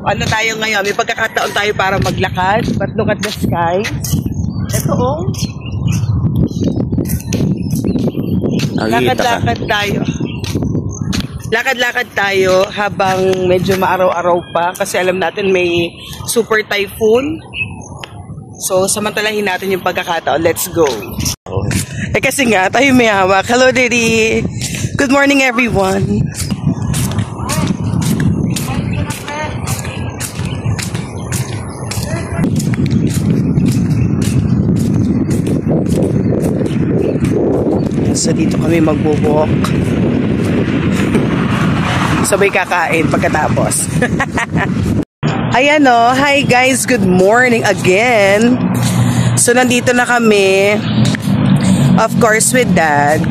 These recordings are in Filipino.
Ano tayo ngayon? May pagkakataon tayo para maglakad. But look at the sky. Ito oh. Lakad-lakad tayo. Lakad-lakad tayo habang medyo maaraw-araw pa kasi alam natin may super typhoon. So, samantalahin natin yung pagkakataon. Let's go. Kasi nga, tayo may hawak. Hello, Didi. Good morning, everyone. So, dito kami mag-walk. Sabay kakain pagkatapos. Ayan o. Hi guys. Good morning again. So, nandito na kami. Of course, with Dad.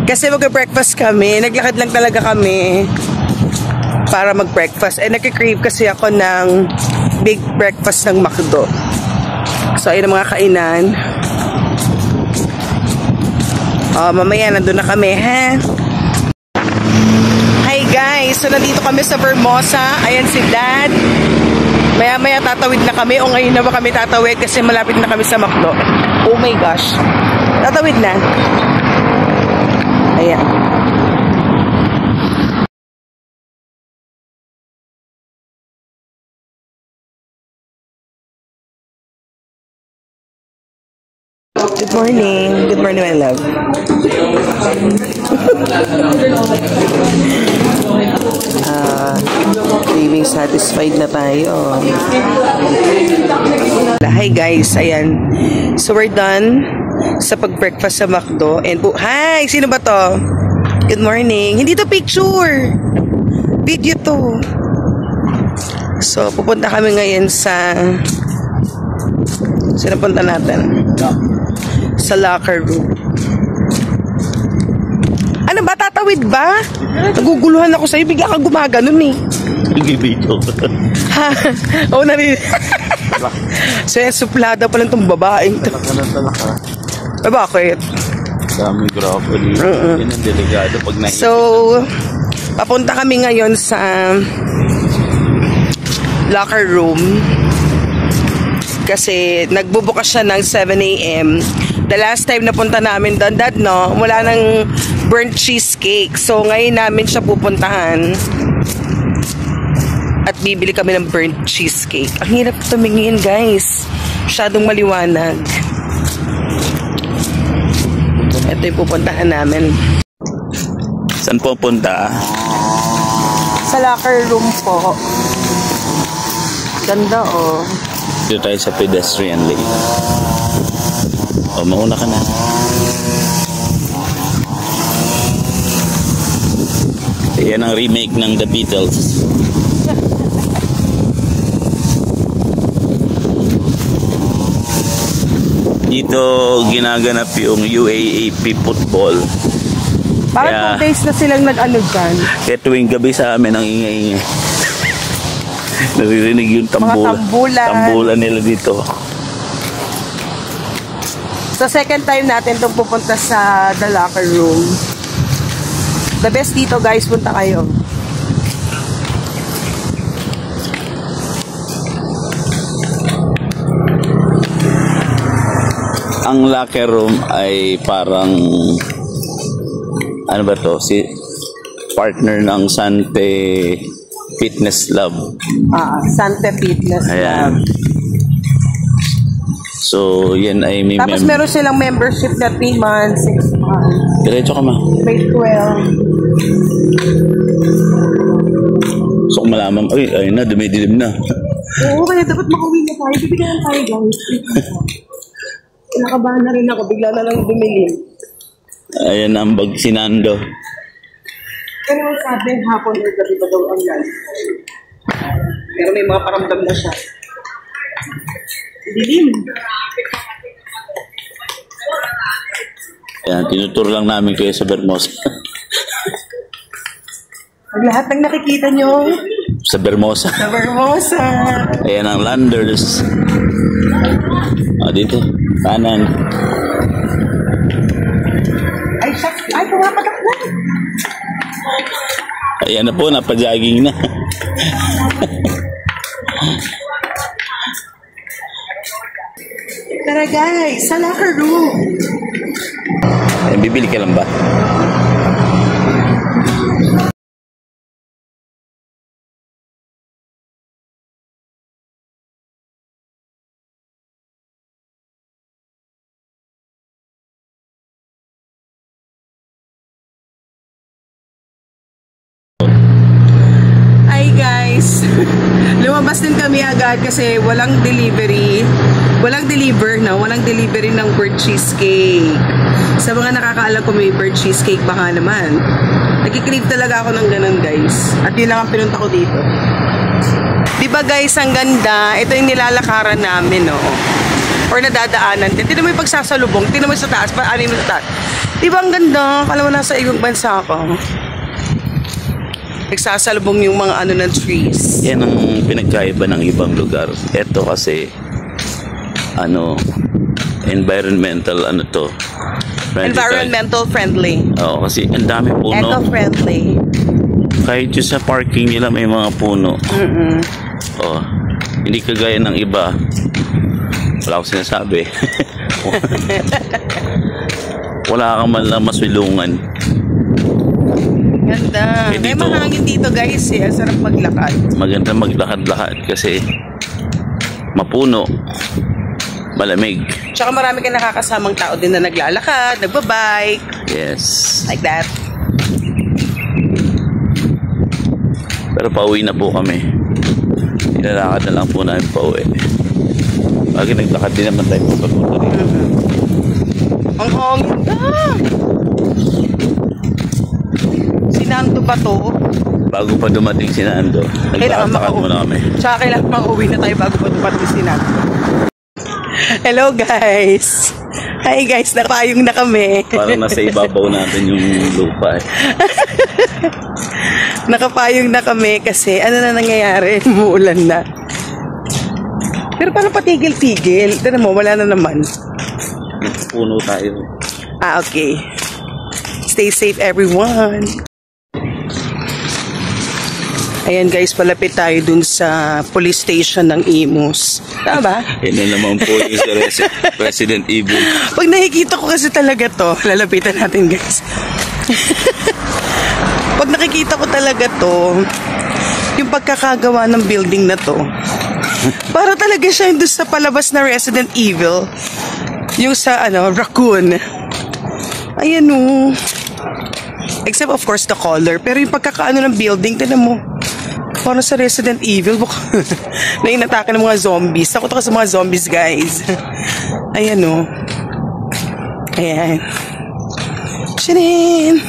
Kasi mag-breakfast kami. Naglakad lang talaga kami para mag-breakfast. Eh, nag-crave kasi ako ng big breakfast ng McDo. So, ayun ang mga kainan. Mamaya nandun na kami, ha? Hi guys! So, nandito kami sa Vermosa. Ayan si Dad. Maya-maya tatawid na kami. O ngayon na ba kami tatawid kasi malapit na kami sa McDo. Oh my gosh. Tatawid na. Ayan. Good morning. Good morning, my love. Feeling satisfied na tayo. Hi guys, ayan. So we're done sa pag-breakfast sa McDo. And hi! Sino ba to? Good morning. Hindi to picture. Video to. So pupunta kami ngayon sa... Sino punta natin? Sa locker room. Ano ba? Tatawid ba? Naguguluhan ako sa'yo. Bigla ka gumaganon eh. Nag-video. Ha? Oo, narinig. So, suplada pa lang itong babaeng. Talaka. Eh, bakit? Daming grocery. Yan ang delikado pag naisip. So, papunta kami ngayon sa locker room. Kasi nagbubukas siya ng 7 a.m. The last time na punta namin doon, Dad, no? Wala nang burnt cheesecake. So, ngayon namin siya pupuntahan. At bibili kami ng burnt cheesecake. Ang hirap tumingin, guys. Masyadong maliwanag. Ito yung pupuntahan namin. Saan pupunta? Sa locker room po. Ganda, oh. Dito tayo sa pedestrian lane. O, mauna ka na. Yan ang remake ng The Beatles. Dito ginaganap yung UAAP football. Parang 2 days na silang nag-ano dyan. Kaya tuwing gabi sa amin ang ingay-ingay. Naririnig yung tambulan nila dito. So, second time natin itong pupunta sa the locker room. The best dito, guys. Punta kayo. Ang locker room ay parang ano ba to? Si partner ng Sante Fitness Lab. Sante Fitness Lab. So, yan ay may... Tapos meron silang membership na 3 months, 6 months. Diretso ka ma. May 12. So, kung malaman, ay na, dumidilim na. Oo, kaya dapat makauwi na tayo. Bibigyan tayo, guys. Nakabahan na rin ako. Bigla na lang dumilim. Ayan ang bag si Nando. Pero sabi, hapon or gabi ba daw ang yan? Pero may mga paramdam na siya. Dilim. Ayan, tinutur lang namin kayo sa Vermosa. Ang lahat ng nakikita nyo? Sa Vermosa. Sa Vermosa. Ayan ang Landers. Dito. Kanan. Ay, shucks. Ay, pumapatak na. Ayan na po, napajogging na. Tara guys, sa locker room. Bibili ka lang ba? Hi guys, lumabas din kami agad kasi walang delivery ng bird cheesecake. Sa mga nakakaalam ko may bird cheesecake baka naman. Nagkikrave talaga ako ng ganun guys. At yun lang ang pinunta ko dito. Diba guys, ang ganda. Ito yung nilalakaran namin, no? Or nadadaanan. Tinan mo yung pagsasalubong. Tinan mo sa taas. Ano yung sa taas? Diba ang ganda? Kala mo nasa ibang bansa ako. Nagsasalubong yung mga ano ng trees. Yan ang pinagkaiba ng ibang lugar. Ito kasi environmental friendly. Environmental friendly. Oo, kasi ang dami puno. Eco-friendly. Kahit yung sa parking nila may mga puno. Oh, hindi kagaya ng iba. Wala akong sinasabi. Wala kang man lang masulungan. Ganda. May mahangin dito guys eh. Sarap maglakad. Maganda maglakad-lakad kasi mapuno, malamig. Tsaka marami kang nakakasamang tao din na naglalakad, nagbabike. Yes. Like that. Pero pauwi na po kami. Nilalakad na lang po namin pauwi. Lagi naglakad din naman tayo papunta rin. Ang hangin na! Sinando ba to? Bago pa dumating si Nando, naglalakad muna kami. Tsaka kailangan mauwi na tayo bago pa dumating si Nando. Hello guys! Hi guys, nakapayong na kami. Parang nasa ibabaw natin yung lupa eh. Nakapayong na kami kasi ano na nangyayari? Umuulan na. Pero parang patigil-tigil. Tignan mo, wala na naman. Puno tayo. Okay. Stay safe everyone. Ayan guys, palapit tayo dun sa police station ng Imus. Tama ba? Yan na naman po yung sa Resident Evil. Pag nakikita ko kasi talaga to, lalapitan natin guys. Pag nakikita ko talaga to, yung pagkakagawa ng building na to, para talaga siya yung sa palabas na Resident Evil. Yung sa raccoon. Ayan o. Except of course the color. Pero yung pagkakaano ng building, tinan mo. Parang sa Resident Evil. Na inatake ng mga zombies. Takot ako sa mga zombies guys. Ayan o. Ayan. Shinin!